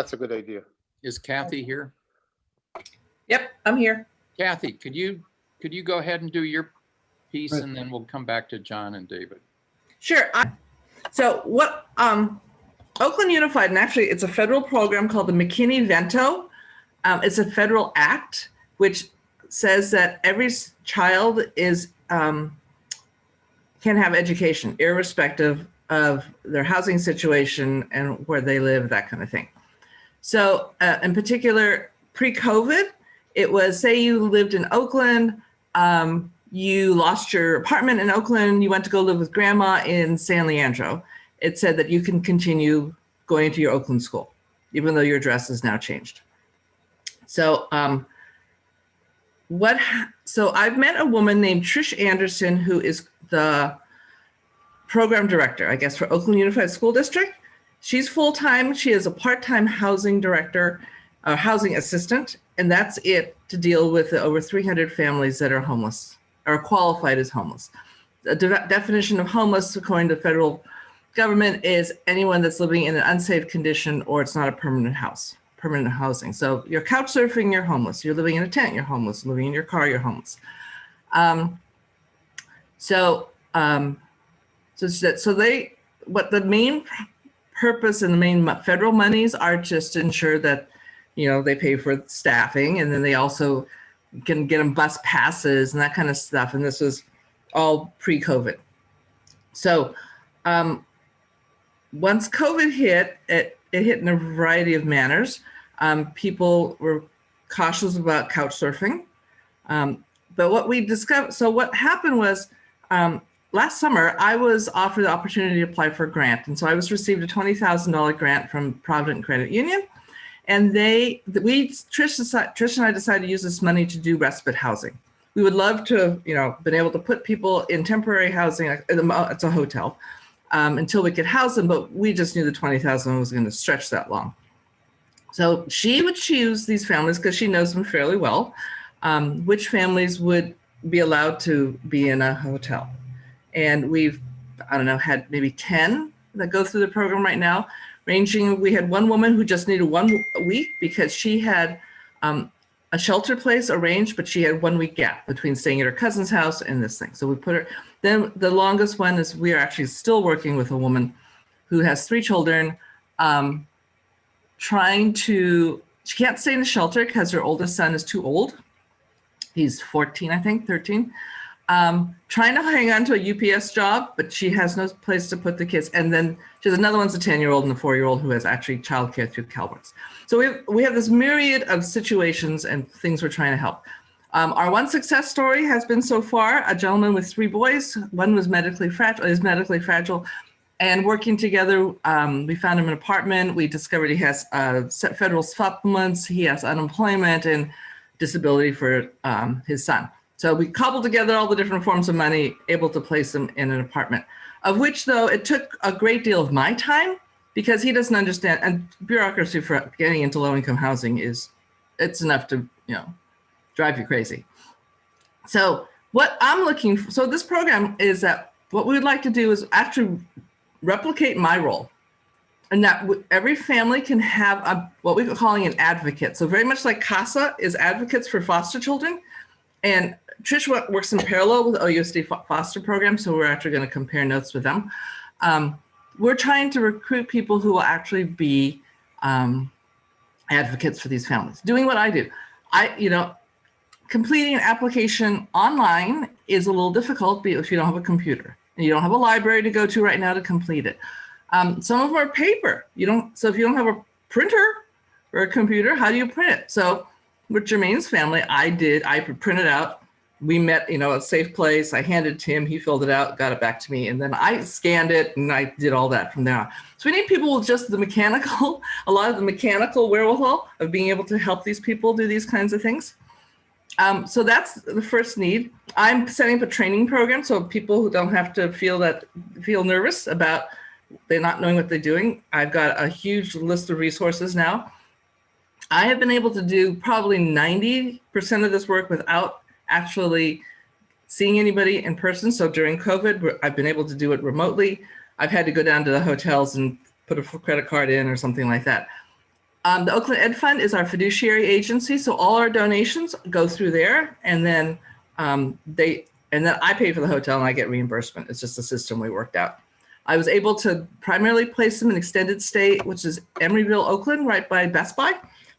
That's a good idea. Is Kathy here? Yep, I'm here. Kathy, could you go ahead and do your piece, Right. and then we'll come back to John and David. Sure. So what Oakland Unified, and actually it's a federal program called the McKinney-Vento. It's a federal act which says that every child is can have education irrespective of their housing situation and where they live, that kind of thing. So in particular, pre-COVID, it was, say you lived in Oakland, you lost your apartment in Oakland, you went to go live with grandma in San Leandro. It said that you can continue going to your Oakland school, even though your address is now changed. So so I've met a woman named Trish Anderson, who is the program director, I guess, for Oakland Unified School District. She's full-time. She is a part-time housing director, housing assistant, and that's it to deal with the over 300 families that are homeless or qualified as homeless. The definition of homeless, according to federal government, is anyone that's living in an unsafe condition or it's not a permanent housing. So you're couch surfing, you're homeless. You're living in a tent, you're homeless. Living in your car, you're homeless. What the main purpose and the main federal monies are just to ensure that, they pay for staffing, and then they also can get them bus passes and that kind of stuff. And this was all pre-COVID. So once COVID hit, it hit in a variety of manners. People were cautious about couch surfing. But what we discovered, so what happened was last summer, I was offered the opportunity to apply for a grant. And so I received a $20,000 grant from Provident Credit Union. And Trish and I decided to use this money to do respite housing. We would love to have, been able to put people in temporary housing. It's a hotel until we could house them, but we just knew the $20,000 was going to stretch that long. So she would choose these families because she knows them fairly well, which families would be allowed to be in a hotel. And we've, had maybe 10 that go through the program right now, we had one woman who just needed 1 week because she had a shelter place arranged, but she had 1 week gap between staying at her cousin's house and this thing. So we put her, then the longest one is we are actually still working with a woman who has 3 children, she can't stay in the shelter because her oldest son is too old. He's 14, I think, 13. Trying to hang on to a UPS job, but she has no place to put the kids. And then she has another one's a 10-year-old and a 4-year-old who has actually childcare through CalWorks. So we have this myriad of situations and things we're trying to help. Our one success story has been so far, a gentleman with 3 boys. One was medically fragile, and working together, we found him an apartment. We discovered he has federal supplements, he has unemployment and disability for his son. So we cobbled together all the different forms of money, able to place him in an apartment, of which, though, it took a great deal of my time because he doesn't understand. And bureaucracy for getting into low-income housing it's enough to, drive you crazy. So what I'm looking for, so this program is that what we would like to do is actually replicate my role, and that every family can have what we're calling an advocate. So very much like CASA is advocates for foster children. And Trish works in parallel with OUSD foster program, so we're actually going to compare notes with them. We're trying to recruit people who will actually be advocates for these families, doing what I do. Completing an application online is a little difficult if you don't have a computer and you don't have a library to go to right now to complete it. Some of them are paper. So if you don't have a printer or a computer, how do you print it? So with Jermaine's family, I printed out. We met, a safe place. I handed it to him. He filled it out, got it back to me. And then I scanned it and I did all that from there on. So we need people with just a lot of the mechanical wherewithal of being able to help these people do these kinds of things. So that's the first need. I'm setting up a training program so people who don't have to feel nervous about they're not knowing what they're doing. I've got a huge list of resources now. I have been able to do probably 90% of this work without actually seeing anybody in person. So during COVID, I've been able to do it remotely. I've had to go down to the hotels and put a credit card in or something like that. The Oakland Ed Fund is our fiduciary agency, so all our donations go through there, and then I pay for the hotel and I get reimbursement. It's just a system we worked out. I was able to primarily place them in extended stay, which is Emeryville, Oakland, right by Best Buy.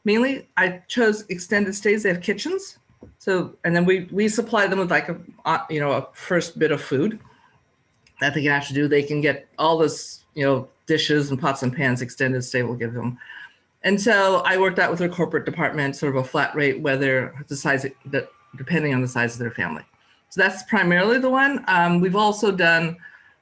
Mainly, I chose extended stays. They have kitchens, so and then we supply them with like a first bit of food that they can actually do. They can get all this dishes and pots and pans. Extended stay will give them. And so I worked out with their corporate department, sort of a flat rate, depending on the size of their family. So that's primarily the one. We've also done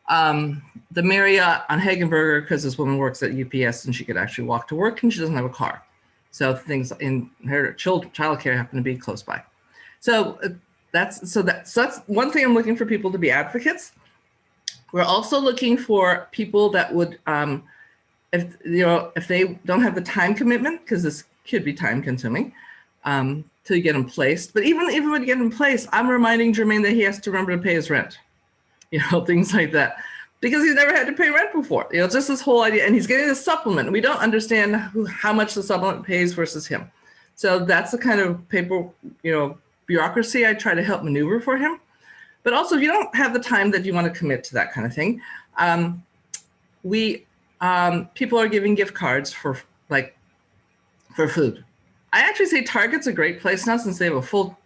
the Marriott on Hagenberger, because this woman works at UPS and she could actually walk to work and she doesn't have a car. So things in her childcare happen to be close by. So that's one thing. I'm looking for people to be advocates. We're also looking for people that would, if they don't have the time commitment, because this could be time consuming, to get them placed. But even when you get them placed, I'm reminding Jermaine that he has to remember to pay his rent, things like that, because he's never had to pay rent before. Just this whole idea, and he's getting a supplement. We don't understand how much the supplement pays versus him. So that's the kind of bureaucracy I try to help maneuver for him. But also, if you don't have the time that you want to commit to that kind of thing, people are giving gift cards for food. I actually say Target's a great place now, since they have a full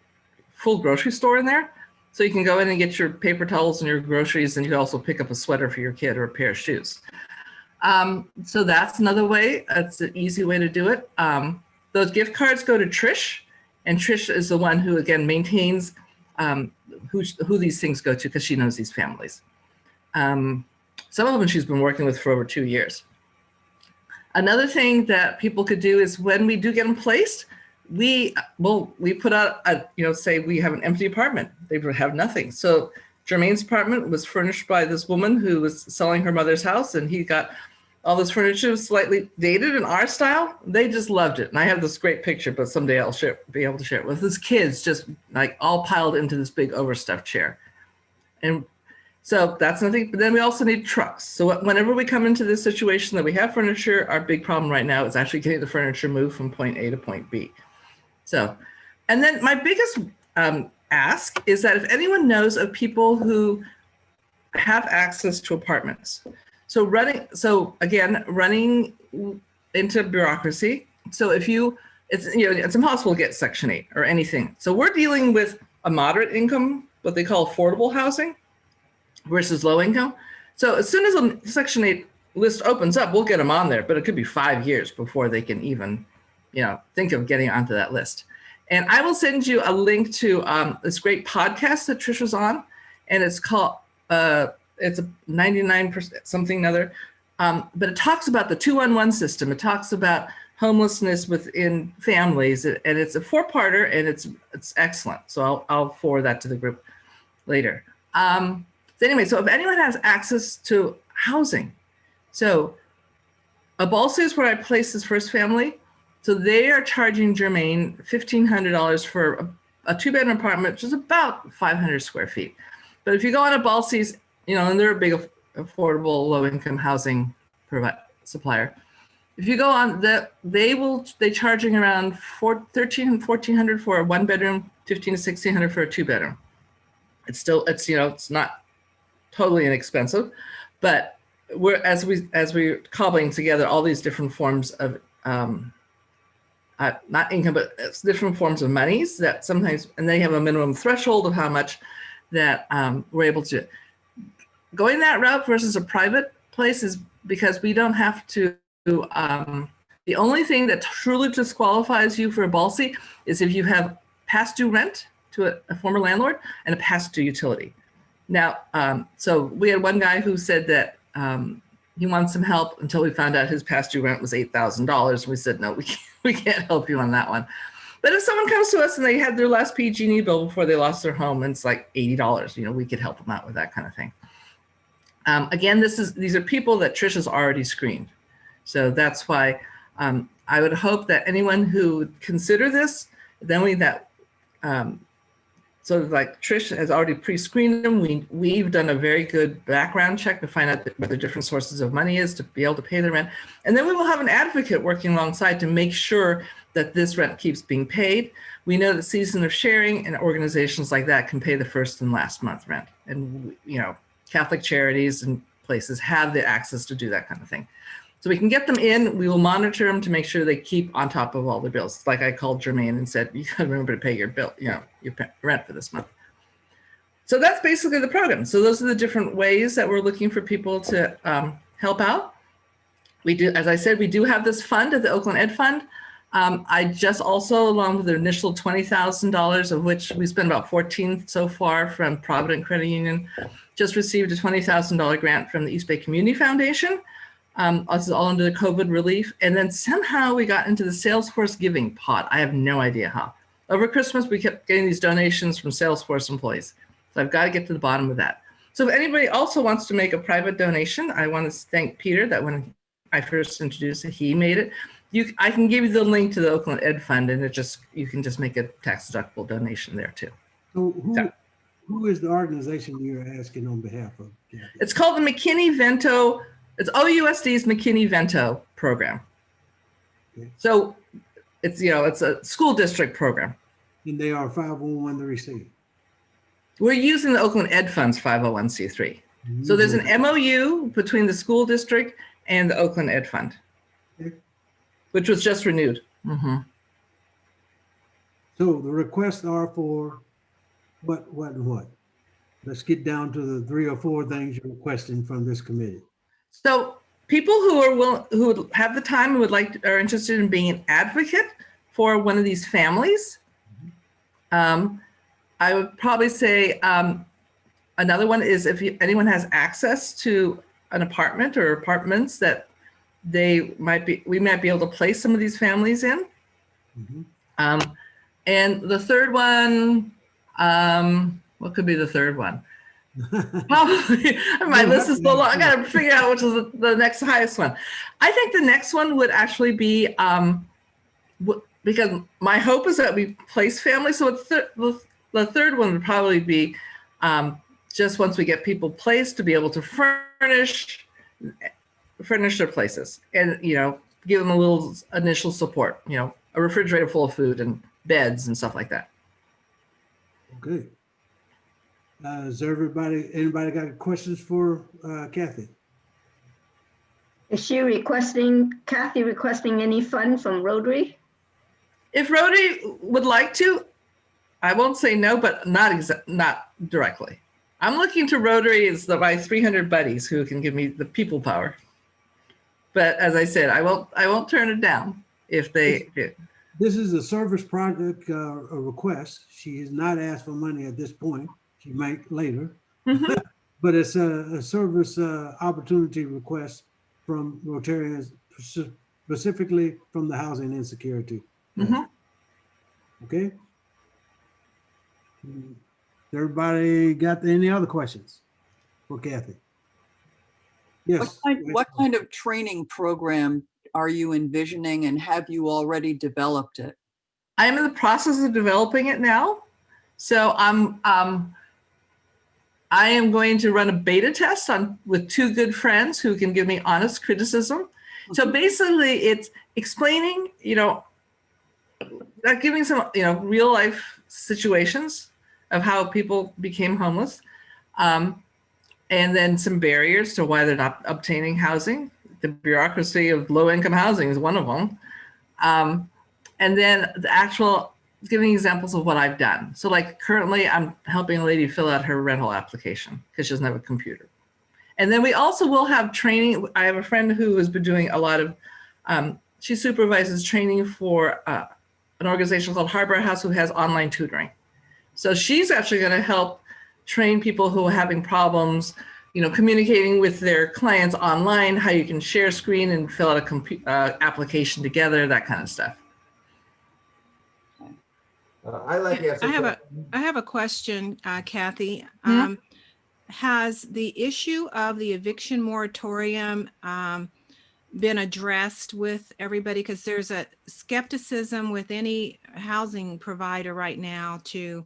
grocery store in there. So you can go in and get your paper towels and your groceries, and you can also pick up a sweater for your kid or a pair of shoes. So that's another way. That's an easy way to do it. Those gift cards go to Trish, and Trish is the one who, again, maintains who these things go to, because she knows these families. Some of them she's been working with for over 2 years. Another thing that people could do is, when we do get them placed, we put out say we have an empty apartment. They have nothing. So Jermaine's apartment was furnished by this woman who was selling her mother's house, and he got all this furniture slightly dated in our style. They just loved it. And I have this great picture, but someday I'll be able to share it with his kids, just like all piled into this big overstuffed chair. And so that's nothing. But then we also need trucks. So whenever we come into this situation that we have furniture, our big problem right now is actually getting the furniture moved from point A to point B. So, and then my biggest ask is that if anyone knows of people who have access to apartments. So running into bureaucracy. So it's impossible to get Section 8 or anything. So we're dealing with a moderate income, what they call affordable housing, versus low income. So as soon as a Section 8 list opens up, we'll get them on there, but it could be 5 years before they can even, think of getting onto that list. And I will send you a link to this great podcast that Trish was on, and it's called, it's a 99% something other, but it talks about the 211 system. It talks about homelessness within families, and it's a 4-parter, and it's excellent. So I'll forward that to the group later. So anyway, so if anyone has access to housing, so a Balsay is where I placed his first family. So they are charging Jermaine $1,500 for a 2-bedroom apartment, which is about 500 square feet. But if you go on a Balsay's, and they're a big, affordable, low-income housing supplier. If you go on they're charging around $1,300 and $1,400 for a 1-bedroom, $1,500 to $1,600 for a 2-bedroom. It's not totally inexpensive, but as we're cobbling together all these different forms of not income, but it's different forms of monies that sometimes, and they have a minimum threshold of how much that we're able to. Going that route versus a private place is because we don't have to. The only thing that truly disqualifies you for a Balsay is if you have past due rent to a former landlord and a past due utility. Now, so we had one guy who said that he wants some help until we found out his past due rent was $8,000. And we said, no, we can't help you on that one. But if someone comes to us and they had their last PG&E bill before they lost their home, and it's like $80, we could help them out with that kind of thing. Again, these are people that Trish has already screened. So that's why I would hope that anyone who would consider this, So like Trish has already pre-screened them. We've done a very good background check to find out what the different sources of money is to be able to pay the rent. And then we will have an advocate working alongside to make sure that this rent keeps being paid. We know that Season of Sharing and organizations like that can pay the first and last month rent. And, you know, Catholic charities and places have the access to do that kind of thing. So we can get them in, we will monitor them to make sure they keep on top of all the bills. Like I called Jermaine and said, you gotta remember to pay your bill, you know, your rent for this month. So that's basically the program. So those are the different ways that we're looking for people to help out. We do, as I said, we do have this fund at the Oakland Ed Fund. I just also, along with the initial $20,000, of which we spent about 14 so far from Provident Credit Union, just received a $20,000 grant from the East Bay Community Foundation. This is all under the COVID relief. And then somehow we got into the Salesforce giving pot. I have no idea how. Over Christmas, we kept getting these donations from Salesforce employees. So I've got to get to the bottom of that. So if anybody also wants to make a private donation, I want to thank Peter that when I first introduced it, he made it. I can give you the link to the Oakland Ed Fund, and you can just make a tax deductible donation there too. So who is the organization you're asking on behalf of, Kathy? It's called the McKinney-Vento. It's OUSD's McKinney-Vento program. Okay. So it's, you know, it's a school district program. And they are 501(c)(3). We're using the Oakland Ed Fund's 501c3. So there's an MOU between the school district and the Oakland Ed Fund, Okay. which was just renewed. Mm-hmm. So the requests are for what? Let's get down to the 3 or 4 things you're requesting from this committee. So people who would have the time and are interested in being an advocate for one of these families, I would probably say another one is if anyone has access to an apartment or apartments that we might be able to place some of these families in. Mm-hmm. And the third one, what could be the third one? Probably, my list is so long. I got to figure out which is the next highest one. I think the next one would actually be, because my hope is that we place families. So the third one would probably be just once we get people placed to be able to furnish their places and, you know, give them a little initial support, you know, a refrigerator full of food and beds and stuff like that. Okay. Is anybody got questions for Kathy? Is Kathy requesting any fund from Rotary? If Rotary would like to, I won't say no, but not directly. I'm looking to Rotary as my 300 buddies who can give me the people power. But as I said, I won't turn it down if they do. This is a service project a request. She has not asked for money at this point. She might later. Mm-hmm. But it's a service opportunity request from Rotarians, specifically from the housing insecurity. Mm-hmm. Okay. Everybody got any other questions for Kathy? Yes. What kind of training program are you envisioning, and have you already developed it? I'm in the process of developing it now. So I am going to run a beta test with 2 good friends who can give me honest criticism. So basically it's explaining, you know, giving some, you know, real life situations of how people became homeless. And then some barriers to why they're not obtaining housing. The bureaucracy of low-income housing is one of them. And then the actual giving examples of what I've done. So like currently I'm helping a lady fill out her rental application because she doesn't have a computer. And then we also will have training. I have a friend who has been doing a lot of, she supervises training for an organization called Harbor House who has online tutoring. So she's actually going to help train people who are having problems, you know, communicating with their clients online, how you can share screen and fill out a application together, that kind of stuff. I have a question, Kathy. Hmm? Has the issue of the eviction moratorium been addressed with everybody? Because there's a skepticism with any housing provider right now to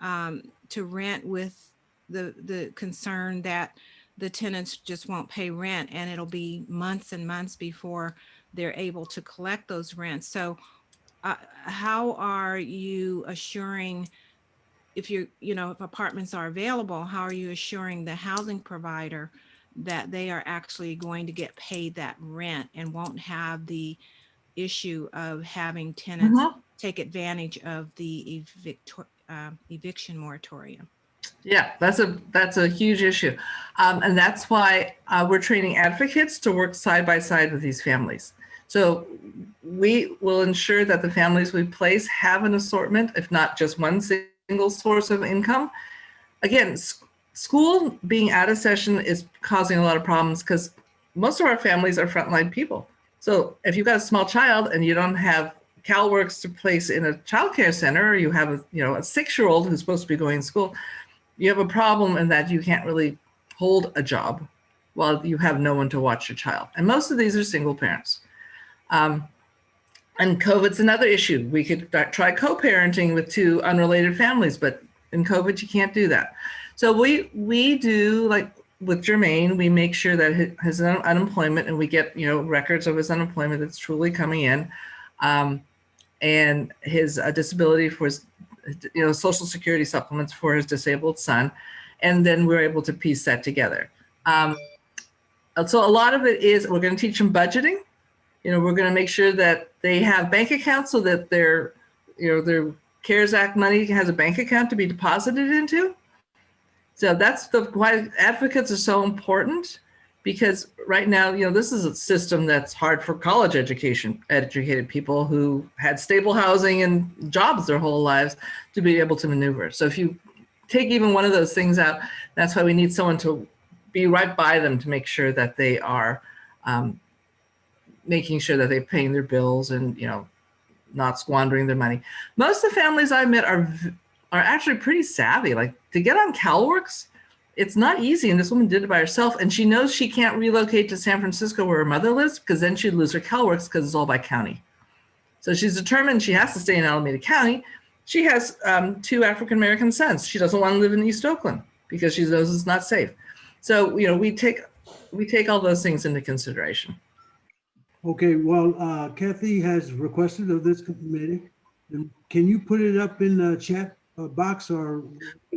to rent with the concern that the tenants just won't pay rent, and it'll be months and months before they're able to collect those rents. So how are you assuring, if if apartments are available, how are you assuring the housing provider that they are actually going to get paid that rent and won't have the issue of having tenants take advantage of the eviction moratorium? Yeah, that's a huge issue. And that's why we're training advocates to work side by side with these families. So we will ensure that the families we place have an assortment, if not just one single source of income. Again, school being out of session is causing a lot of problems because most of our families are frontline people. So if you've got a small child and you don't have CalWorks to place in a childcare center, or you have a 6-year-old who's supposed to be going to school, you have a problem in that you can't really hold a job while you have no one to watch your child. And most of these are single parents. And COVID's another issue. We could try co-parenting with 2 unrelated families, but in COVID, you can't do that. So we do, like with Jermaine, we make sure that his unemployment, and we get records of his unemployment that's truly coming in, and his disability for his Social Security supplements for his disabled son, and then we're able to piece that together. So a lot of it is we're going to teach them budgeting. We're going to make sure that they have bank accounts so that their CARES Act money has a bank account to be deposited into. So that's why advocates are so important, because right now, this is a system that's hard for college educated people who had stable housing and jobs their whole lives to be able to maneuver. So if you take even one of those things out, that's why we need someone to be right by them to make sure that they are making sure that they're paying their bills and, not squandering their money. Most of the families I met are actually pretty savvy. Like, to get on CalWorks, it's not easy. And this woman did it by herself. And she knows she can't relocate to San Francisco where her mother lives, because then she'd lose her CalWorks because it's all by county. So she's determined she has to stay in Alameda County. She has 2 African-American sons. She doesn't want to live in East Oakland because she knows it's not safe. So, we take all those things into consideration. Okay, well, Kathy has requested of this committee. And can you put it up in the chat box or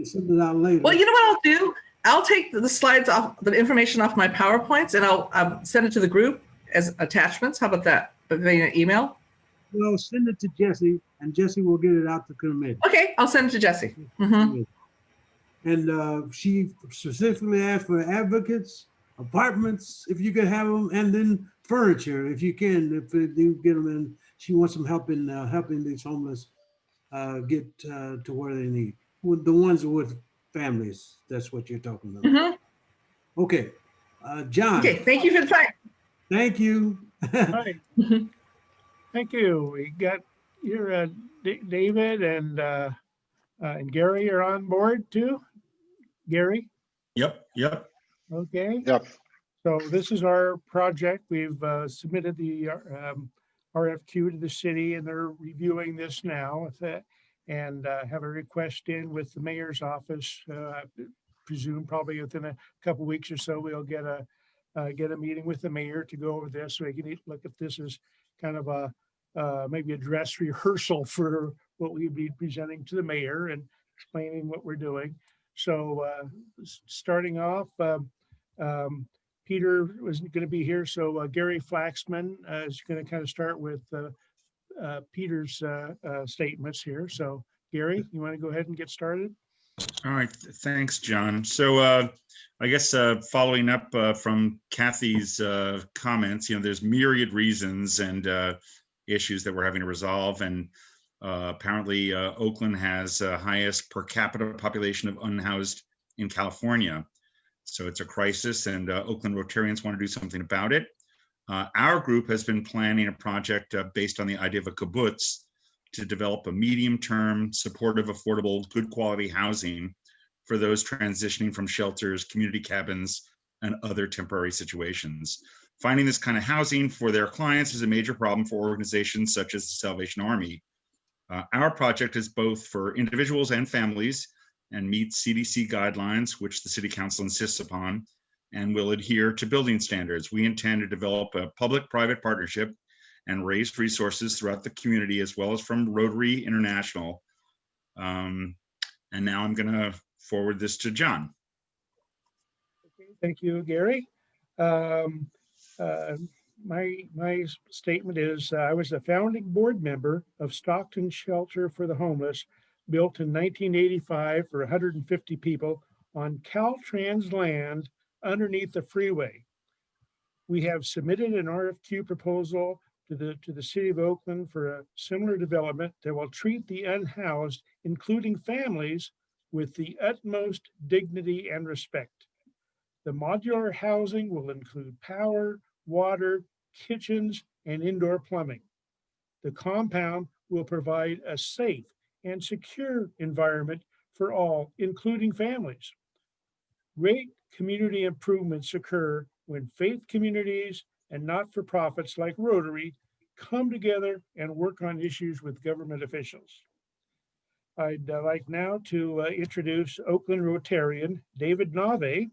send it out later? Well, you know what I'll do? I'll take the slides off, the information off my PowerPoints, and I'll send it to the group as attachments. How about that? Via email? Well, send it to Jesse, and Jesse will get it out to the committee. Okay, I'll send it to Jesse. Mm-hmm. And she specifically asked for advocates, apartments, if you could have them, and then furniture, if you can, if you get them in. She wants some help in helping these homeless get to where they need. With the ones with families, that's what you're talking about. Mm-hmm. Okay, John. Okay, thank you for the time. Thank you. Hi. Thank you. We got here, David and Gary are on board too. Gary? Yep. Okay. Yep. So this is our project. We've submitted the RFQ to the city, and they're reviewing this now and have a request in with the mayor's office. I presume probably within a couple weeks or so, we'll get a meeting with the mayor to go over this, so we can look at this as kind of a maybe a dress rehearsal for what we'd be presenting to the mayor and explaining what we're doing. So starting off, Peter was going to be here, so Gary Flaxman is going to kind of start with Peter's statements here. So Gary, you want to go ahead and get started? All right. Thanks, John. So I guess following up from Kathy's comments, there's myriad reasons and issues that we're having to resolve. And apparently Oakland has highest per capita population of unhoused in California. So it's a crisis, and Oakland Rotarians want to do something about it. Our group has been planning a project based on the idea of a kibbutz to develop a medium-term, supportive, affordable, good quality housing for those transitioning from shelters, community cabins, and other temporary situations. Finding this kind of housing for their clients is a major problem for organizations such as the Salvation Army, Our project is both for individuals and families and meets CDC guidelines, which the City Council insists upon, and will adhere to building standards. We intend to develop a public-private partnership and raise resources throughout the community, as well as from Rotary International. And now I'm going to forward this to John. Okay, thank you, Gary. My statement is I was a founding board member of Stockton Shelter for the Homeless, built in 1985 for 150 people on Caltrans land underneath the freeway. We have submitted an RFQ proposal to the City of Oakland for a similar development that will treat the unhoused, including families, with the utmost dignity and respect. The modular housing will include power, water, kitchens, and indoor plumbing. The compound will provide a safe and secure environment for all, including families. Great community improvements occur when faith communities and not-for-profits like Rotary come together and work on issues with government officials. I'd like now to introduce Oakland Rotarian David Nave.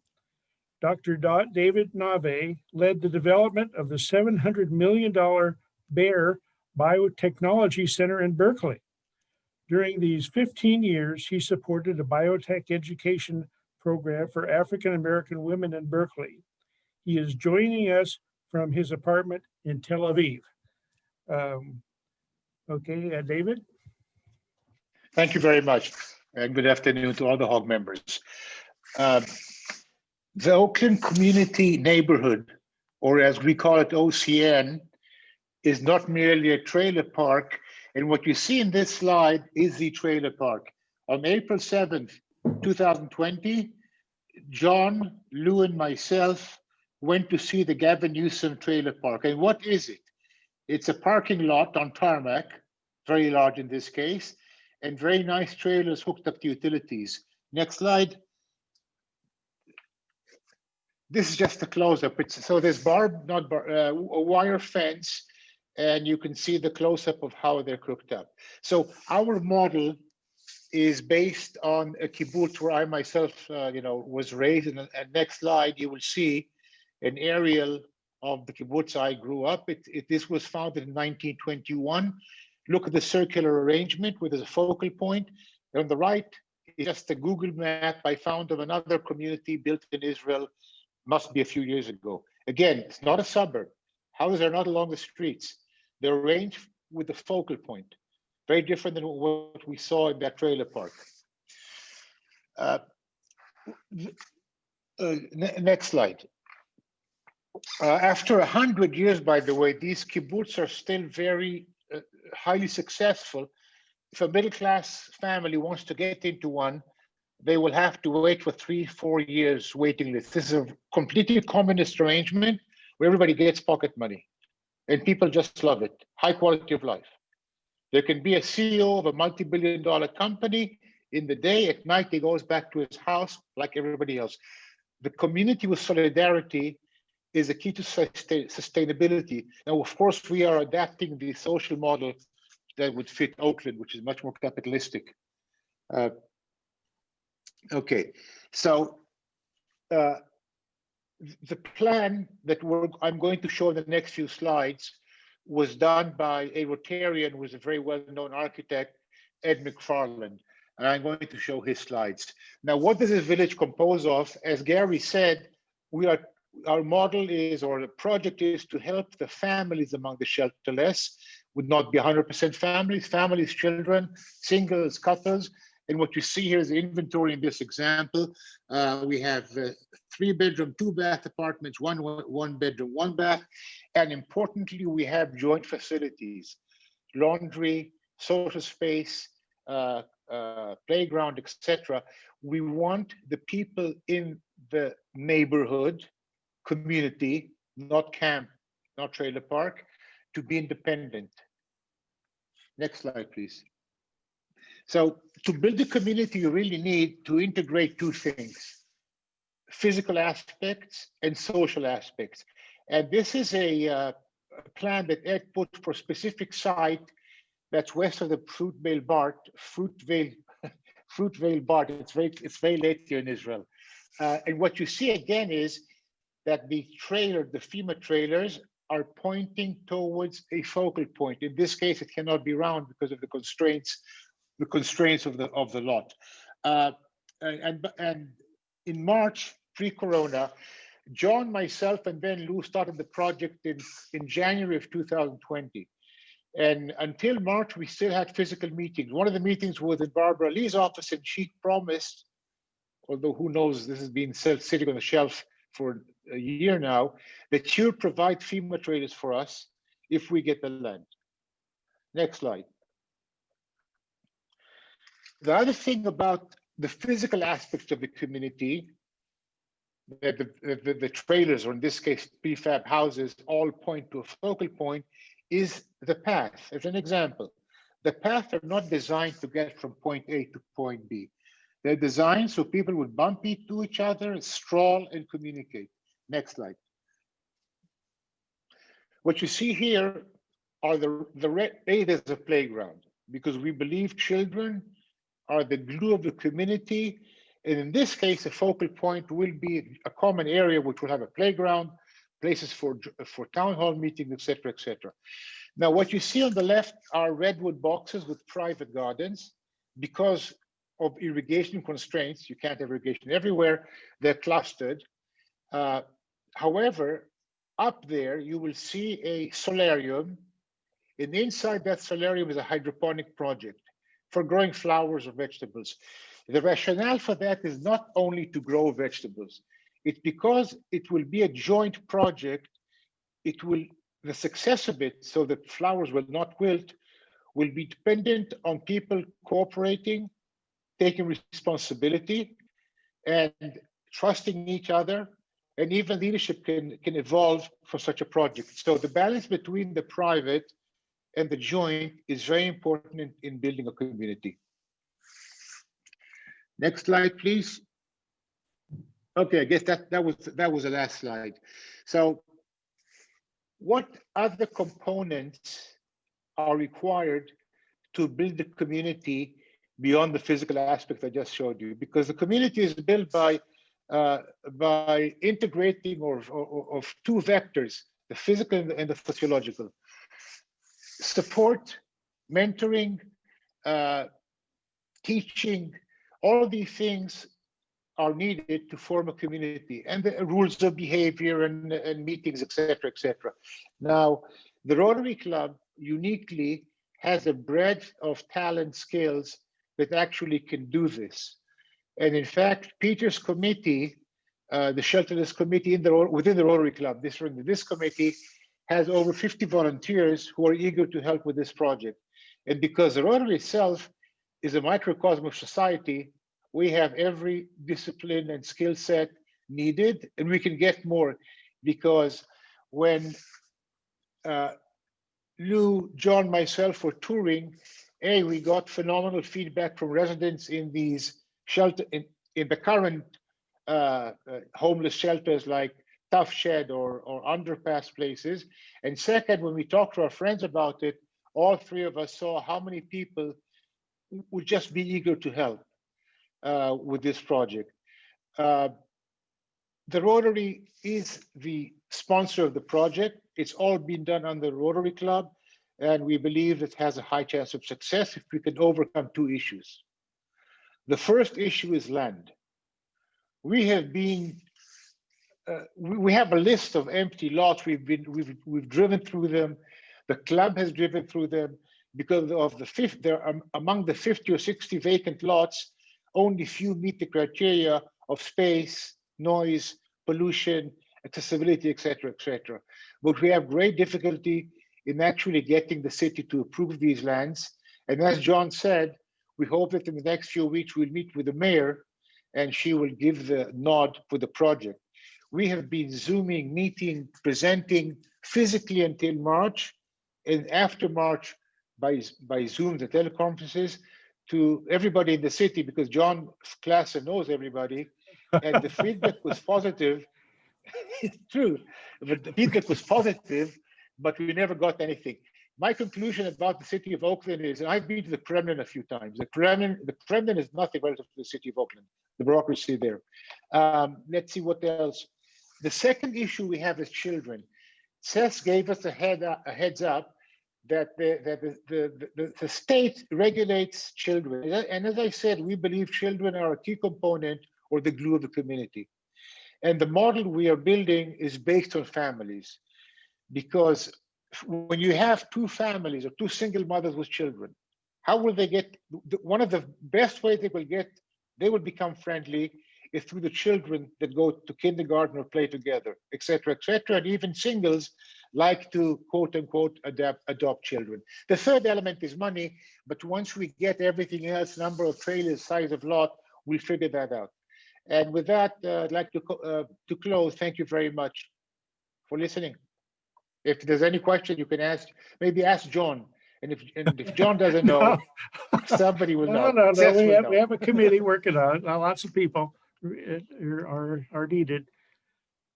Dr. David Nave led the development of the $700 million Bayer Biotechnology Center in Berkeley. During these 15 years, he supported a biotech education program for African-American women in Berkeley. He is joining us from his apartment in Tel Aviv. Okay, David? Thank you very much, and good afternoon to all the HOG members. The Oakland Community Neighborhood, or as we call it, OCN, is not merely a trailer park, and what you see in this slide is the trailer park. On April 7th, 2020, John, Lou, and myself went to see the Gavin Newsom trailer park. And what is it? It's a parking lot on tarmac, very large in this case, and very nice trailers hooked up to utilities. Next slide. This is just a close-up. So there's a wire fence, and you can see the close-up of how they're hooked up. So our model is based on a kibbutz where I myself, was raised. And next slide, you will see an aerial of the kibbutz I grew up. This was founded in 1921. Look at the circular arrangement where there's a focal point. On the right is just a Google map I found of another community built in Israel, must be a few years ago. Again, it's not a suburb. Houses are not along the streets. They're arranged with the focal point. Very different than what we saw in that trailer park. Next slide. After 100 years, by the way, these kibbutz are still very highly successful. If a middle-class family wants to get into one, they will have to wait for 3-4 years waiting list. This is a completely communist arrangement where everybody gets pocket money and people just love it. High quality of life. There can be a CEO of a multi-billion-dollar company in the day. At night, he goes back to his house like everybody else. The community with solidarity is a key to sustainability. Now, of course, we are adapting the social model that would fit Oakland, which is much more capitalistic. Okay, so the plan that I'm going to show in the next few slides was done by a Rotarian who is a very well-known architect, Ed McFarland, and I'm going to show his slides. Now, what does this village compose of? As Gary said, our model is, or the project is, to help the families among the shelterless. Would not be 100% families, children, singles, couples. And what you see here is the inventory in this example. We have 3-bedroom, 2-bath apartments, one bedroom, 1 bath. And importantly, we have joint facilities, laundry, social space, playground, etc. We want the people in the neighborhood, community, not camp, not trailer park, to be independent. Next slide, please. So to build a community, you really need to integrate 2 things: physical aspects and social aspects. And this is a plan that Ed put for a specific site That's west of the Fruitvale BART. Fruitvale BART. It's very late here in Israel. And what you see again is that the FEMA trailers are pointing towards a focal point. In this case, it cannot be round because of the constraints of the lot. And in March, pre-corona, John, myself, and then Lou started the project in January of 2020. And until March, we still had physical meetings. One of the meetings was in Barbara Lee's office, and she promised, although who knows, this has been sitting on the shelf for a year now, that she'll provide FEMA trailers for us if we get the land. Next slide. The other thing about the physical aspects of the community, that the trailers, or in this case, prefab houses, all point to a focal point, is the path. As an example, the paths are not designed to get from point A to point B. They're designed so people would bump into each other, stroll, and communicate. Next slide. What you see here are the red A, there's a playground, because we believe children are the glue of the community. And in this case, a focal point will be a common area which will have a playground, places for town hall meetings, etc., etc. Now, what you see on the left are redwood boxes with private gardens. Because of irrigation constraints, you can't have irrigation everywhere, they're clustered. However, up there, you will see a solarium, and inside that solarium is a hydroponic project for growing flowers or vegetables. The rationale for that is not only to grow vegetables, it's because it will be a joint project. The success of it, so that flowers will not wilt, will be dependent on people cooperating, taking responsibility, and trusting each other, and even leadership can evolve for such a project. So the balance between the private and the joint is very important in building a community. Next slide, please. Okay, I guess that was the last slide. So what other components are required to build the community beyond the physical aspect I just showed you? Because the community is built by integrating of two vectors, the physical and the sociological. Support, mentoring, teaching, all of these things are needed to form a community, and the rules of behavior and meetings, etc., etc. Now, the Rotary Club uniquely has a breadth of talent skills that actually can do this. And in fact, Peter's committee, the Shelterless Committee within the Rotary Club, this committee has over 50 volunteers who are eager to help with this project. And because the Rotary itself is a microcosm of society, we have every discipline and skill set needed, and we can get more, because when Lou, John, myself were touring, we got phenomenal feedback from residents in these shelter, in the current homeless shelters like Tough Shed or underpass places. And second, when we talked to our friends about it, all three of us saw how many people would just be eager to help with this project. The Rotary is the sponsor of the project. It's all been done under the Rotary Club, and we believe it has a high chance of success if we can overcome two issues. The first issue is land. We have been, we have a list of empty lots. We've driven through them. The club has driven through them because of among the 50 or 60 vacant lots, only few meet the criteria of space, noise, pollution, accessibility, etc., etc. But we have great difficulty in actually getting the city to approve these lands. And as John said, we hope that in the next few weeks we'll meet with the mayor and she will give the nod for the project. We have been Zooming, meeting, presenting physically until March, and after March by Zooms and teleconferences to everybody in the city, because John Klassen knows everybody, and the feedback was positive. It's true, but the feedback was positive, but we never got anything. my conclusion about the city of Oakland is, and I've been to the Kremlin a few times. The Kremlin is nothing relative to the city of Oakland, the bureaucracy there. Let's see what else. The second issue we have is children. Seth gave us a heads up that the state regulates children. And as I said, we believe children are a key component or the glue of the community. And the model we are building is based on families, because when you have two families or two single mothers with children, how will they get, one of the best ways they will become friendly is through the children that go to kindergarten or play together, et cetera, and even singles like to quote unquote adopt children. The third element is money, but once we get everything else, number of trailers, size of lot, we'll figure that out. And with that, I'd like to close. Thank you very much for listening. If there's any question you can ask, maybe ask John. And if John doesn't know, somebody will know. No. Seth will know. We have a committee working on it. Lots of people are needed.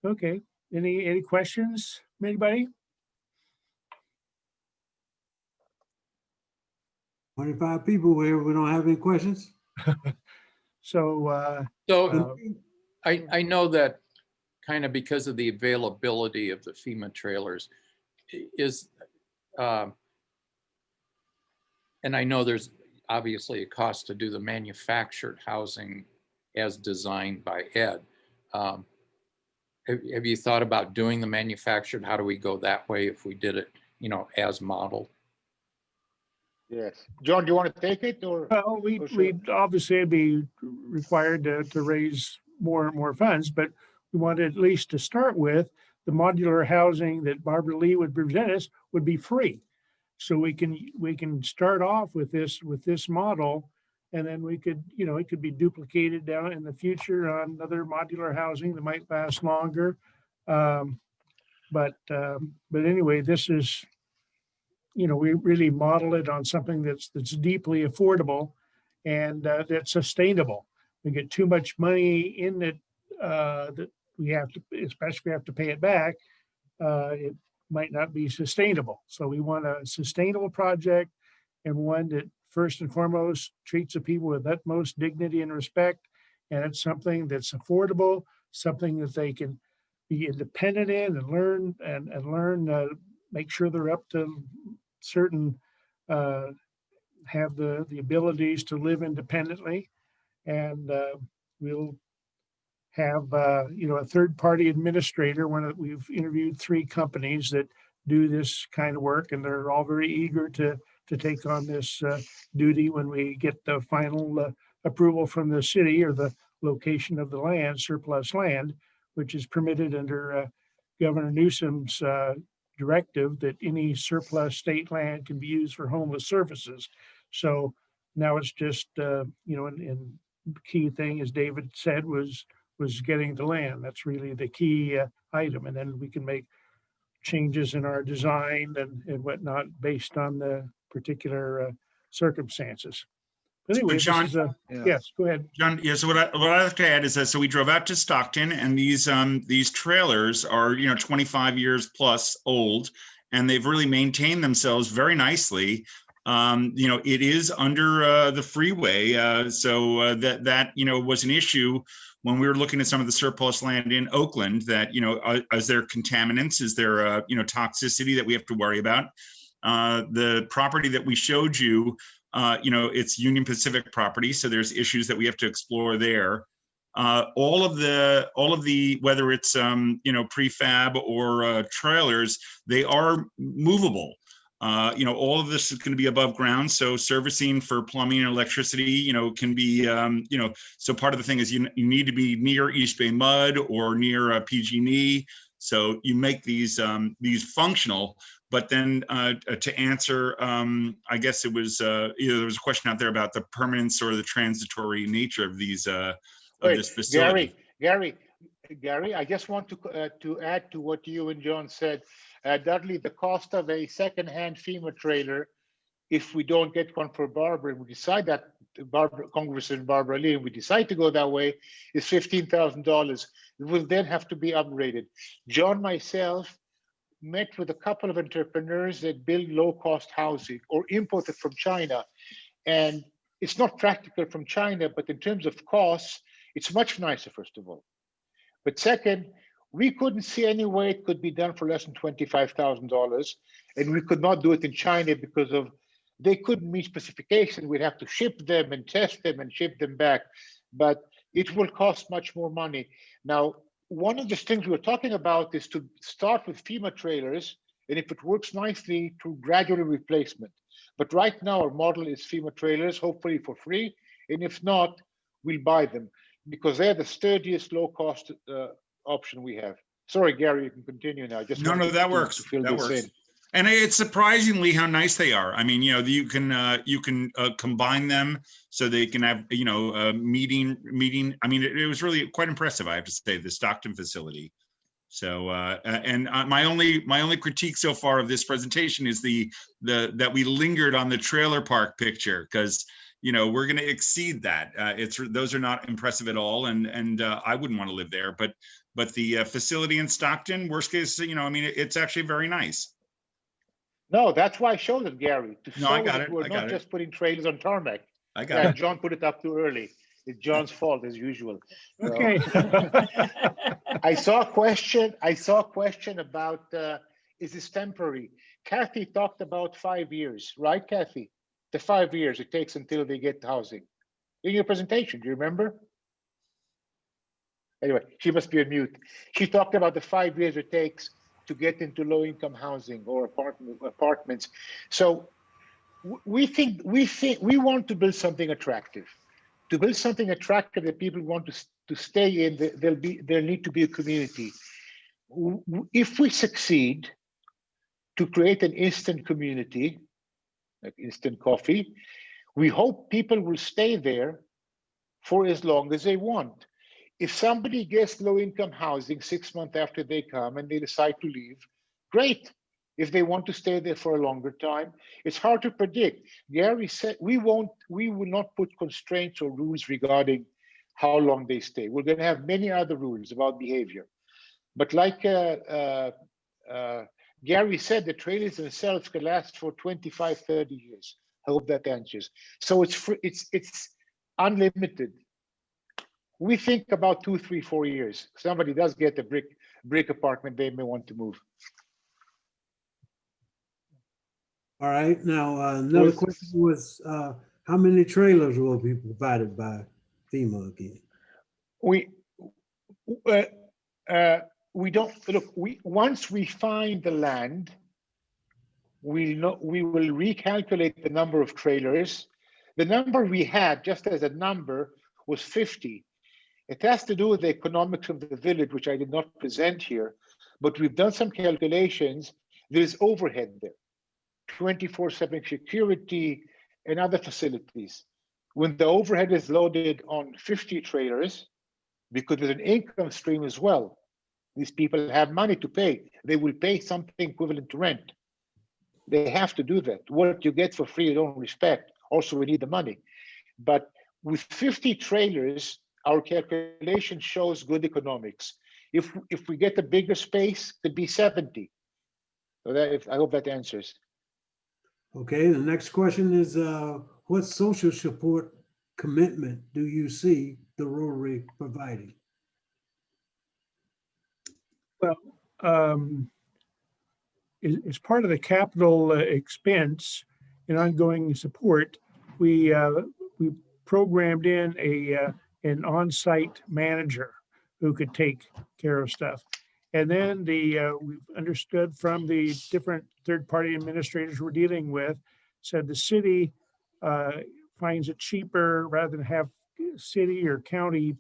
Okay. Any questions from anybody? 25 people here. We don't have any questions. So, So I know that kind of because of the availability of the FEMA trailers is, and I know there's obviously a cost to do the manufactured housing as designed by Ed. Have you thought about doing the manufactured? How do we go that way if we did it, as modeled? Yes. John, do you want to take it or? well, we obviously be required to raise more funds, but we wanted at least to start with the modular housing that Barbara Lee would present us would be free. So we can start off with this model, and then we could, it could be duplicated down in the future on other modular housing that might last longer. But anyway, this is, we really model it on something that's deeply affordable and that's sustainable. We get too much money in it that we have to, especially if we have to pay it back, it might not be sustainable. So we want a sustainable project and one that first and foremost treats the people with utmost dignity and respect. And it's something that's affordable, something that they can be independent in and learn, make sure they're up to certain, have the abilities to live independently. And we'll have a third-party administrator. We've interviewed 3 companies that do this kind of work, and they're all very eager to take on this duty when we get the final approval from the city or the location of the land, surplus land, which is permitted under Governor Newsom's directive that any surplus state land can be used for homeless services. So now it's just, and the key thing, as David said, was getting the land. That's really the key item. And then we can make changes in our design and whatnot based on the particular circumstances. But anyway, John, this is yes, go ahead. John, yeah, so what I'd like to add is that, so we drove out to Stockton, and these trailers are, 25 years plus old, and they've really maintained themselves very nicely. It is under the freeway, so that was an issue when we were looking at some of the surplus land in Oakland. That is there contaminants? Is there toxicity that we have to worry about? The property that we showed you, it's Union Pacific property, so there's issues that we have to explore there. All of the whether it's prefab or trailers, they are movable. All of this is going to be above ground, so servicing for plumbing and electricity, can be, so part of the thing is you need to be near East Bay Mud or near PG&E, so you make these functional. But then to answer, I guess it was there was a question out there about the permanence or the transitory nature of these of this facility. Gary, I just want to add to what you and John said. Dudley, the cost of a second-hand FEMA trailer, if we don't get one for Barbara, and we decide that Congressman Barbara Lee, and we decide to go that way, is $15,000. It will then have to be upgraded. John, myself, met with a couple of entrepreneurs that build low-cost housing or import it from China. And it's not practical from China, but in terms of costs, it's much nicer, first of all. But second, we couldn't see any way it could be done for less than $25,000. And we could not do it in China because of they couldn't meet specification. We'd have to ship them and test them and ship them back. But it will cost much more money. Now, one of the things we're talking about is to start with FEMA trailers, and if it works nicely, to gradual replacement. But right now, our model is FEMA trailers, hopefully for free. And if not, we'll buy them because they're the sturdiest, low-cost option we have. Sorry, Gary, you can continue now. Just No, that works. To fill That this works. in. And it's surprisingly how nice they are. I mean, you know, you can combine them so they can have, you know, meeting. I mean, it was really quite impressive, I have to say, the Stockton facility. So, and my only critique so far of this presentation is that we lingered on the trailer park picture because, you know, we're going to exceed that. Those are not impressive at all, and I wouldn't want to live there. But the facility in Stockton, worst case, you know, I mean, it's actually very nice. No, that's why I showed it, Gary. No, I got it. We're not just putting trailers on tarmac. I got it. John put it up too early. It's John's fault as usual. So, Okay. I saw a question about is this temporary? Kathy talked about 5 years, right, Kathy? The 5 years it takes until they get housing. In your presentation, do you remember? Anyway, she must be on mute. She talked about the 5 years it takes to get into low-income housing or apartments. So we want to build something attractive. To build something attractive that people want to stay in, there need to be a community. If we succeed to create an instant community, like instant coffee, we hope people will stay there for as long as they want. If somebody gets low-income housing 6 months after they come and they decide to leave, great. If they want to stay there for a longer time, it's hard to predict. Gary said we will not put constraints or rules regarding how long they stay. We're going to have many other rules about behavior. But like Gary said, the trailers themselves could last for 25, 30 years. I hope that answers. So it's unlimited. We think about 2, 3, 4 years. Somebody does get a brick apartment, they may want to move. All right. Now, another question was, how many trailers will be provided by FEMA again? We don't look. Once we find the land, we will recalculate the number of trailers. The number we had, just as a number, was 50. It has to do with the economics of the village, which I did not present here, but we've done some calculations. There's overhead there, 24/7 security and other facilities. When the overhead is loaded on 50 trailers, because there's an income stream as well, these people have money to pay. They will pay something equivalent to rent. They have to do that. What you get for free, you don't respect. Also, we need the money. But with 50 trailers, our calculation shows good economics. If we get a bigger space, it could be 70. So I hope that answers. Okay, the next question is, what social support commitment do you see the Rotary providing? Well, as part of the capital expense and ongoing support, we programmed in an on-site manager who could take care of stuff. And then we've understood from the different third-party administrators we're dealing with, said the city finds it cheaper rather than have city or county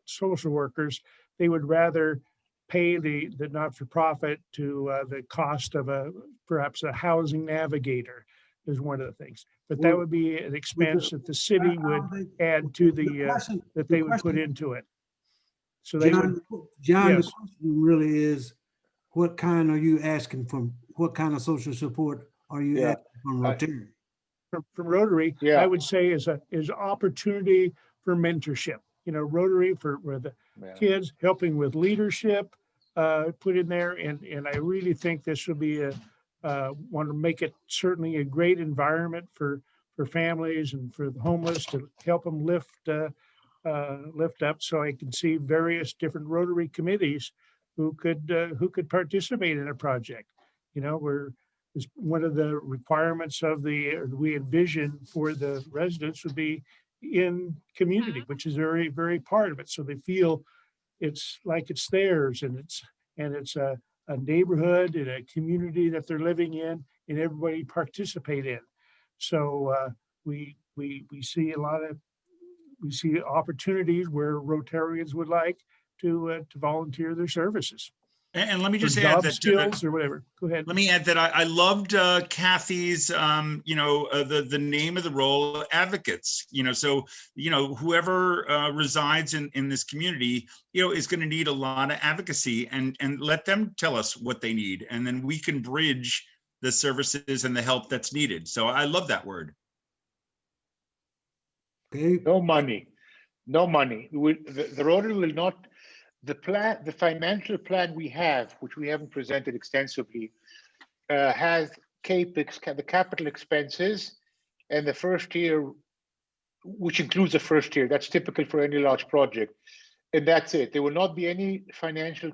social workers. They would rather pay the not-for-profit to the cost of perhaps a housing navigator is one of the things. But that would be an expense that the city would add to that they would put into it. So they would. John, Yes. the question really is, what kind are you asking from? What kind of social support are you asking from Rotary? From Rotary, I would say is opportunity for mentorship. You know, Rotary for the kids, helping with leadership, put in there, and I really think this will be want to make it certainly a great environment for families and for the homeless to help them lift up. So I can see various different Rotary committees who could participate in a project. You know, one of the requirements of we envision for the residents would be in community, which is very, very part of it. So they feel it's like it's theirs, and it's a neighborhood and a community that they're living in, and everybody participate in. So we see we see opportunities where Rotarians would like to volunteer their services. And let me For just add job that skills or whatever. Go ahead. let me add that I loved Kathy's, the name of the role, advocates. So whoever resides in this community, is going to need a lot of advocacy, and let them tell us what they need, and then we can bridge the services and the help that's needed. So I love that word. Okay, No money, no money. The Rotary will not, the financial plan we have, which we haven't presented extensively, has CAPEX, the capital expenses, and the first year, which includes the first year. That's typical for any large project. And that's it. There will not be any financial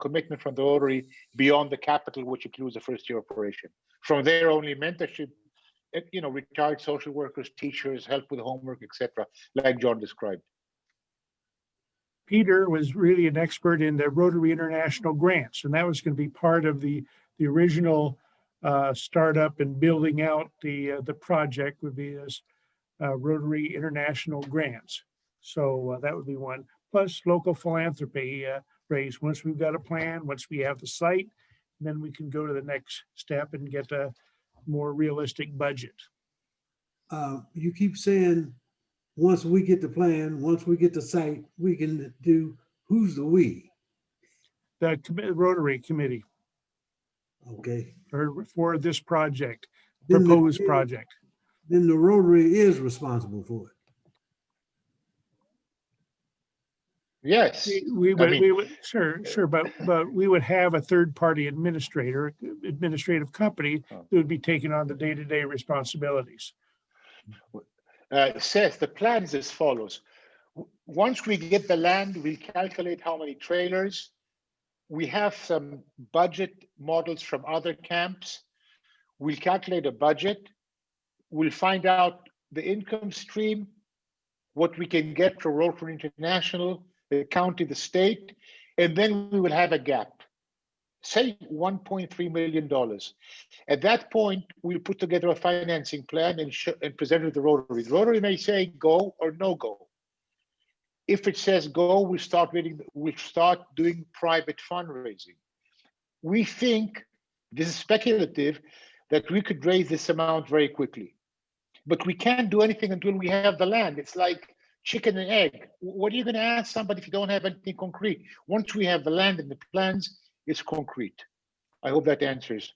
commitment from the Rotary beyond the capital, which includes the first year operation. From there, only mentorship, retired social workers, teachers, help with homework, etc., like John described. Peter was really an expert in the Rotary International grants, and that was going to be part of the original startup and building out the project would be this Rotary International grants. So that would be one. Plus local philanthropy raise. Once we've got a plan, once we have the site, then we can go to the next step and get a more realistic budget. you keep saying, once we get the plan, once we get the site, we can do, who's the we? The Rotary Committee Okay. for this project, Then proposed project. Then the Rotary is responsible for it. Yes. We would, sure, but we would have a third-party administrative company that would be taking on the day-to-day responsibilities. Seth, the plan is as follows. Once we get the land, we'll calculate how many trailers. We have some budget models from other camps. We'll calculate a budget. We'll find out the income stream, what we can get from Rotary International, the county, the state, and then we will have a gap, say $1.3 million. At that point, we'll put together a financing plan and present it to the Rotary. The Rotary may say go or no go. If it says go, we'll start doing private fundraising. We think, this is speculative, that we could raise this amount very quickly. But we can't do anything until we have the land. It's like chicken and egg. What are you going to ask somebody if you don't have anything concrete? Once we have the land and the plans, it's concrete. I hope that answers.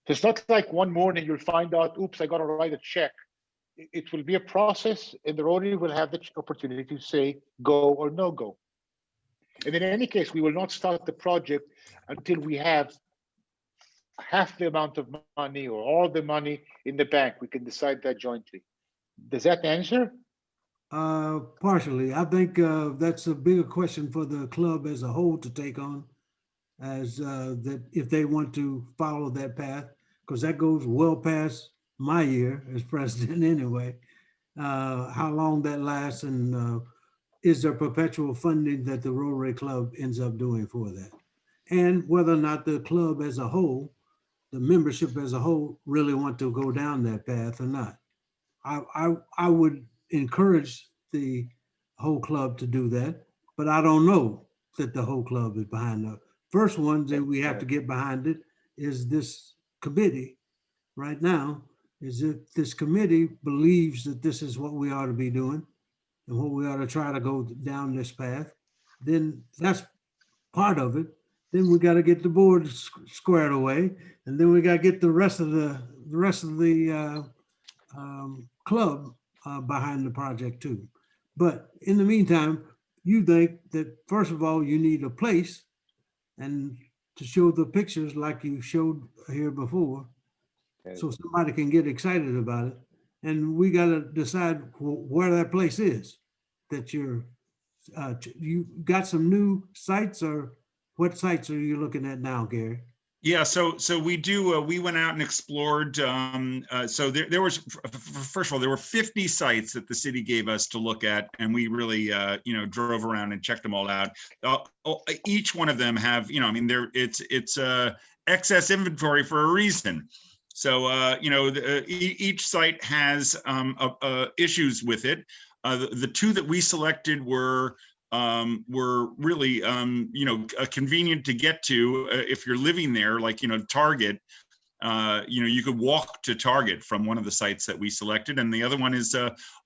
So it's not like one morning you'll find out, oops, I got to write a check. It will be a process, and the Rotary will have the opportunity to say go or no go. And in any case, we will not start the project until we have half the amount of money or all the money in the bank. We can decide that jointly. Does that answer? Partially. I think that's a bigger question for the club as a whole to take on, as that if they want to follow that path, because that goes well past my year as president anyway. How long that lasts, and is there perpetual funding that the Rotary Club ends up doing for that? And whether or not the club as a whole, the membership as a whole, really want to go down that path or not. I would encourage the whole club to do that, but I don't know that the whole club is behind the first one that we have to get behind it is this committee right now. Is if this committee believes that this is what we ought to be doing and what we ought to try to go down this path, then that's part of it. Then we got to get the board squared away, and then we got to get the rest of the club behind the project too. But in the meantime, you think that first of all, you need a place and to show the pictures like you showed here before, so somebody can get excited about it. And we got to decide where that place is that you got some new sites, or what sites are you looking at now, Gary? Yeah, so we do. We went out and explored. So there was, first of all, there were 50 sites that the city gave us to look at, and we really, drove around and checked them all out. Each one of them have, I mean, it's excess inventory for a reason. So each site has issues with it. The two that we selected were really, convenient to get to if you're living there, like, Target. You could walk to Target from one of the sites that we selected, and the other one is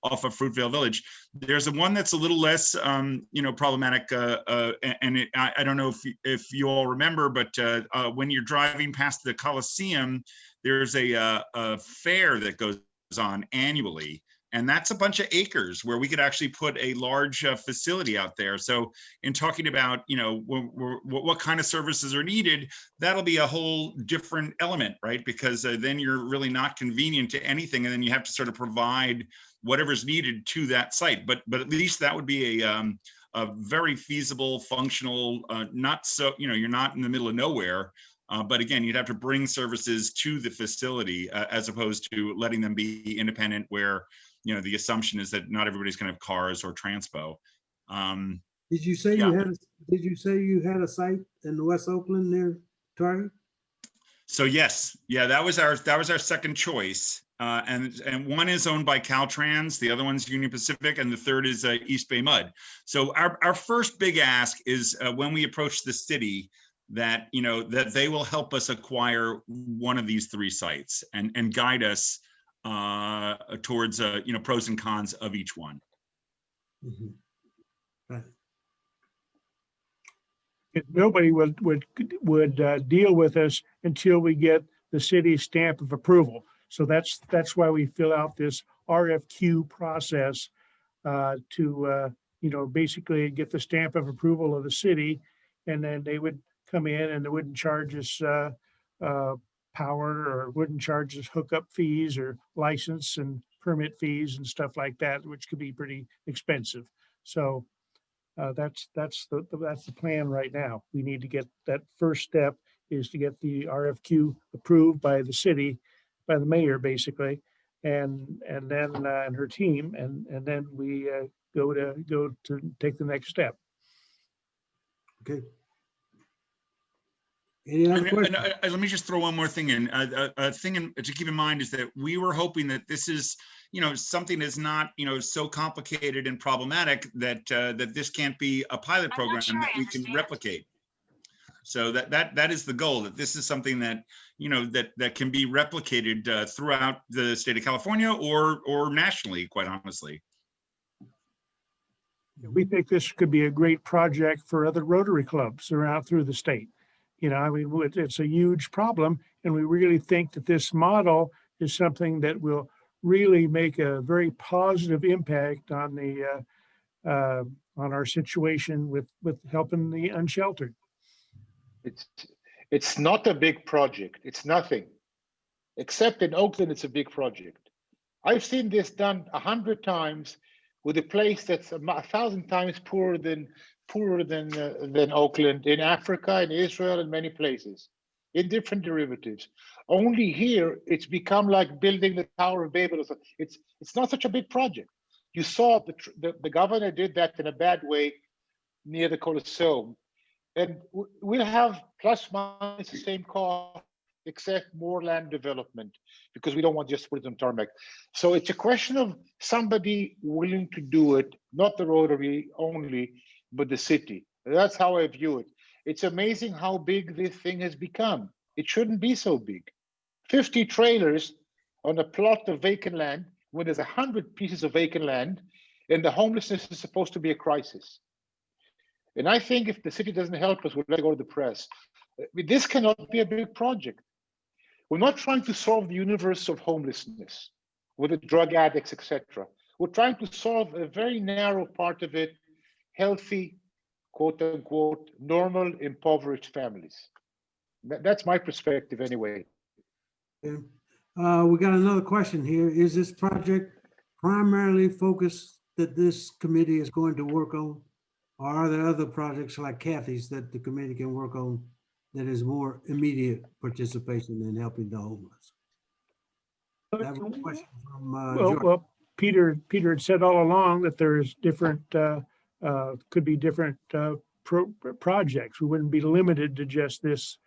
off of Fruitvale Village. There's a one that's a little less, problematic, and I don't know if you all remember, but when you're driving past the Coliseum, there's a fair that goes on annually. And that's a bunch of acres where we could actually put a large facility out there. So in talking about, what kind of services are needed, that'll be a whole different element, right? Because then you're really not convenient to anything. And then you have to sort of provide whatever's needed to that site. But at least that would be a very feasible, functional, not so, you're not in the middle of nowhere. But again, you'd have to bring services to the facility as opposed to letting them be independent, where the assumption is that not everybody's going to have cars or transpo. Did you say you had a site in West Oakland near Target? So yes, yeah, that was our second choice, and one is owned by Caltrans, the other one's Union Pacific, and the third is East Bay Mud. So our first big ask is when we approach the city, that that they will help us acquire one of these three sites and guide us towards pros and cons of each one. Mm-hmm. Right. Nobody would deal with us until we get the city's stamp of approval. So that's why we fill out this RFQ process to basically get the stamp of approval of the city, and then they would come in and they wouldn't charge us power, or wouldn't charge us hookup fees or license and permit fees and stuff like that, which could be pretty expensive. So that's the plan right now. We need to get that first step is to get the RFQ approved by the city, by the mayor basically, and then and her team, and then we go to take the next step. Okay. Any other questions? Let me just throw one more thing in. A thing to keep in mind is that we were hoping that this is, something that's not, so complicated and problematic that that this can't be a pilot program that we can replicate. So that is the goal. That this is something that that can be replicated throughout the state of California or nationally, quite honestly. We think this could be a great project for other Rotary clubs around through the state. It's a huge problem, and we really think that this model is something that will really make a very positive impact on the on our situation with helping the unsheltered. It's not a big project. It's nothing, except in Oakland, it's a big project. I've seen this done 100 times with a place that's 1,000 times poorer than Oakland, in Africa, in Israel, in many places, in different derivatives. Only here, it's become like building the Tower of Babel. It's not such a big project. You saw the governor did that in a bad way near the Colosseum, and we'll have plus minus the same cost, except more land development, because we don't want just to put it on tarmac. So it's a question of somebody willing to do it, not the Rotary only, but the city. That's how I view it. It's amazing how big this thing has become. It shouldn't be so big. 50 trailers on a plot of vacant land when there's 100 pieces of vacant land, and the homelessness is supposed to be a crisis. And I think if the city doesn't help us, we'll let it go to the press. This cannot be a big project. We're not trying to solve the universe of homelessness with the drug addicts, etc. We're trying to solve a very narrow part of it, healthy, quote unquote normal impoverished families. That's my perspective anyway. Okay. We got another question here. Is this project primarily focused that this committee is going to work on? Or are there other projects like Kathy's that the committee can work on that is more immediate participation in helping the homeless? That was a question from George. Well, Peter had said all along that there's different, could be different projects. We wouldn't be limited to just this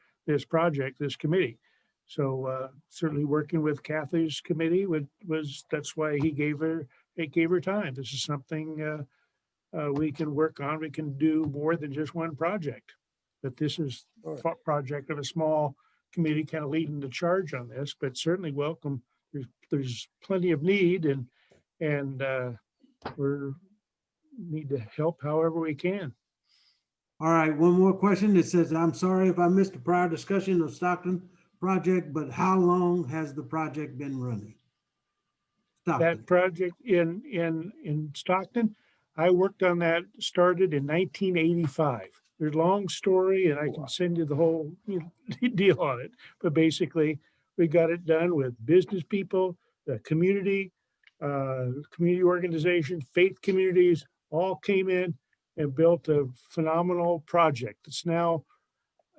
project, this committee. So certainly working with Kathy's committee that's why he gave her time. This is something we can work on. We can do more than just one project. But this is a project of a small committee kind of leading the charge on this, but certainly welcome. There's plenty of need and we need to help however we can. All right, one more question. It says, I'm sorry if I missed the prior discussion of Stockton project, but how long has the project been running? Stockton. That project in Stockton, I worked on that, started in 1985. There's a long story and I can send you the whole deal on it. But basically, we got it done with business people, the community organization, faith communities, all came in and built a phenomenal project. It's now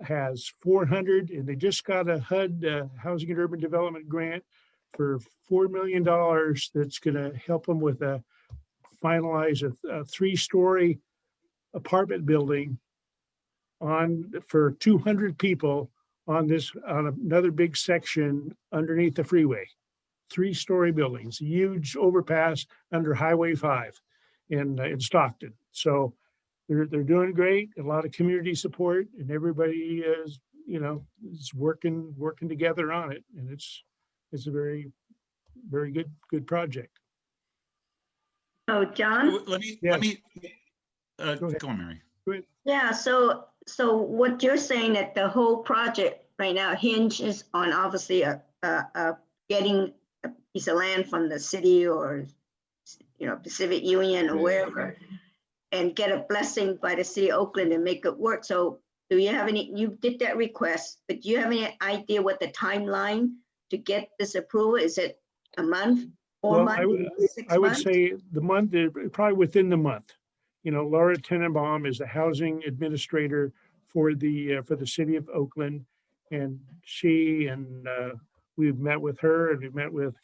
has 400, and they just got a HUD, Housing and Urban Development grant for $4 million that's going to help them with finalize a 3-story apartment building for 200 people on another big section underneath the freeway. 3-story buildings, huge overpass under Highway 5 in Stockton. So they're doing great. A lot of community support, and everybody is working together on it. And it's a very, very good project. Oh, John? Let me go on, Mary. Yeah, so what you're saying that the whole project right now hinges on obviously getting a piece of land from the city or Pacific Union or wherever, and get a blessing by the city of Oakland and make it work. So do you have you did that request, but do you have any idea what the timeline to get this approval? Is it a month, 4 months, 6 months? I would say the month, probably within the month. Laura Tenenbaum is the housing administrator for the city of Oakland, and she and we've met with her, and we've met with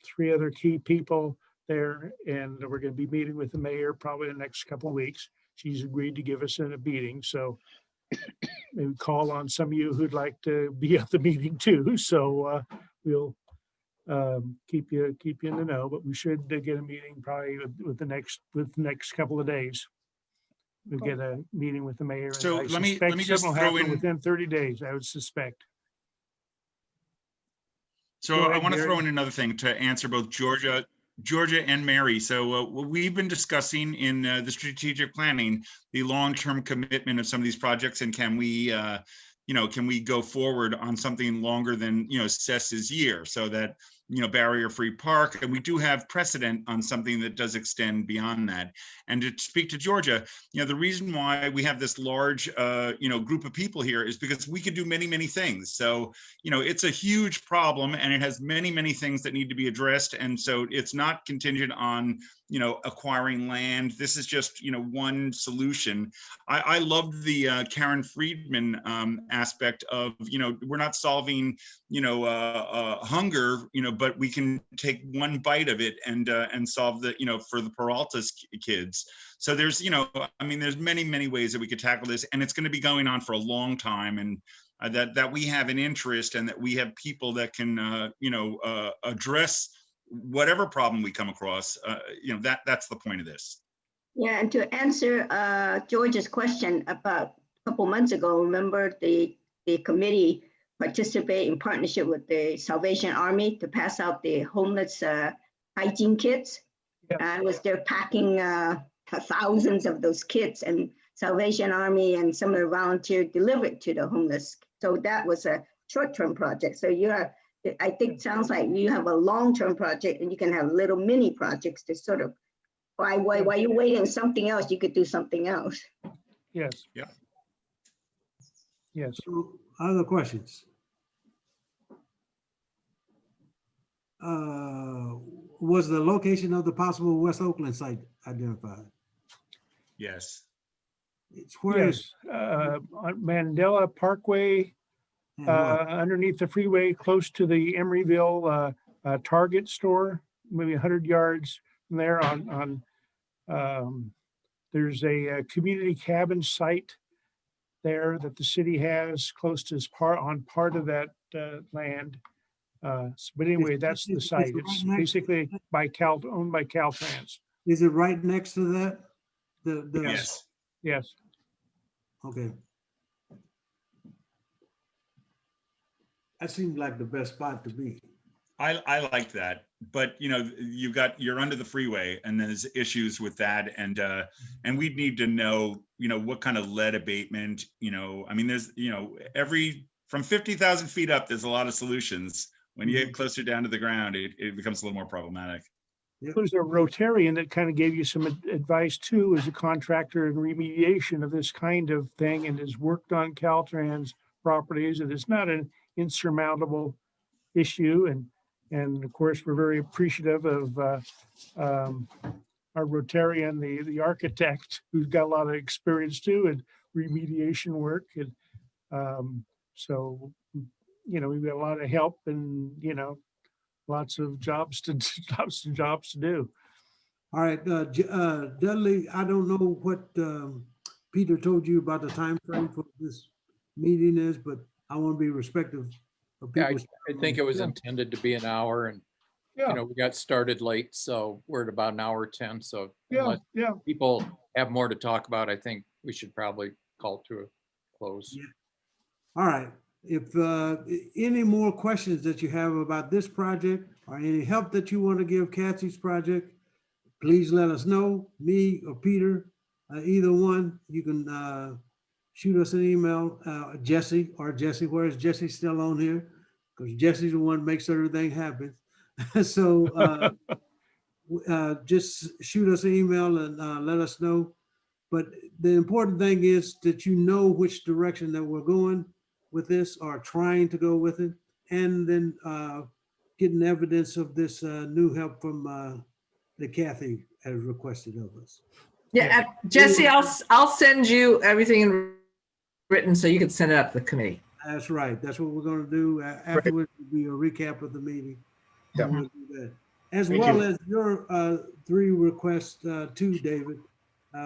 3 other key people there, and we're going to be meeting with the mayor probably in the next couple of weeks. She's agreed to give us a meeting, so maybe call on some of you who'd like to be at the meeting too. So we'll keep you in the know, but we should get a meeting probably with the next couple of days. We'll get a meeting with the mayor. So and let me just will throw happen in within 30 days, I would suspect. So Go ahead, I want to Gary. throw in another thing to answer both Georgia and Mary. So we've been discussing in the strategic planning the long-term commitment of some of these projects, and can we go forward on something longer than Sess's year, so that barrier-free park, and we do have precedent on something that does extend beyond that. And to speak to Georgia, the reason why we have this large group of people here is because we could do many things. So it's a huge problem, and it has many things that need to be addressed, and so it's not contingent on acquiring land. This is just one solution. I loved the Karen Friedman aspect of we're not solving hunger, but we can take one bite of it and solve the for the Peralta's kids. So there's there's many ways that we could tackle this, and it's going to be going on for a long time, and that we have an interest, and that we have people that can address whatever problem we come across. That's the point of this. Yeah, and to answer George's question about a couple months ago, remember the committee participated in partnership with the Salvation Army to pass out the homeless hygiene kits. Yeah. I was there packing thousands of those kits, and Salvation Army and some of the volunteers delivered to the homeless. So that was a short-term project. So I think it sounds like you have a long-term project, and you can have little mini projects to sort of, while you're waiting on something else, you could do something else. Yes. Yeah. Yes. So, other questions? Was the location of the possible West Oakland site identified? Yes. It's where is, Yes. On Mandela Parkway, and what? underneath the freeway, close to the Emeryville Target store, maybe 100 yards from there there's a community cabin site there that the city has close to part of that land. But anyway, that's the site. right It's next- basically owned by Caltrans. Is it right next to that? The Yes. Yes. Okay. That seems like the best spot to be. I like that, but you know, you're under the freeway, and there's issues with that, and we'd need to know, you know, what kind of lead abatement, you know, I mean, there's, you know, from 50,000 feet up, there's a lot of solutions. When you get closer down to the ground, it becomes a little more problematic. There's a Rotarian that kind of gave you some advice too, as a contractor in remediation of this kind of thing, and has worked on Caltrans properties, and it's not an insurmountable issue. And of course, we're very appreciative of our Rotarian, the architect, who's got a lot of experience too in remediation work. And so, you know, we've got a lot of help, and, you know, lots of jobs to do. All right, Dudley, I don't know what Peter told you about the time frame for this meeting is, but I want to be respectful of Yeah, people's. I think it was Yeah. intended to be an hour, and, Yeah. you know, we got started late, so we're at about an hour 10. So Yeah, unless yeah. people have more to talk about, I think we should probably call to a close. Yeah. All right, if any more questions that you have about this project or any help that you want to give Kathy's project, please let us know, me or Peter, either one. You can shoot us an email, Jesse, whereas Jesse's still on here, because Jesse's the one that makes everything happen. So just shoot us an email and let us know. But the important thing is that you know which direction that we're going with this, or trying to go with it, and then getting evidence of this new help from that Kathy has requested of us. Yeah, Jesse, I'll send you everything in written so you can send it up to the committee. That's right. That's what we're going to do. Afterwards, will be a recap of the meeting. Yeah. We'll do that. As Thank well you. as your 3 requests too, David,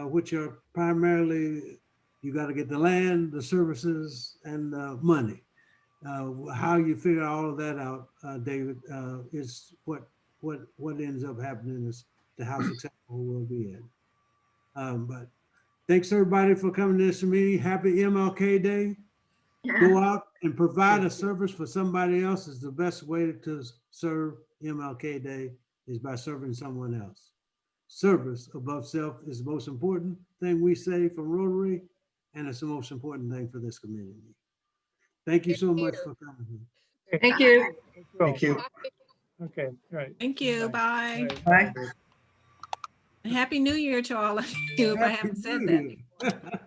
which are primarily, you got to get the land, the services, and money. How you figure all of that out, David, is what ends up happening, is to how successful we'll be at. But thanks everybody for coming to this meeting. Happy MLK Day. Go out and provide a service for somebody else is the best way to serve MLK Day, is by serving someone else. Service above self is the most important thing we say from Rotary, and it's the most important thing for this community. Thank you so much for coming. Thank you. Thank you. Okay, right. Thank you. Bye. Bye. And Happy New Year to all of you, if I Happy haven't said New that. Year.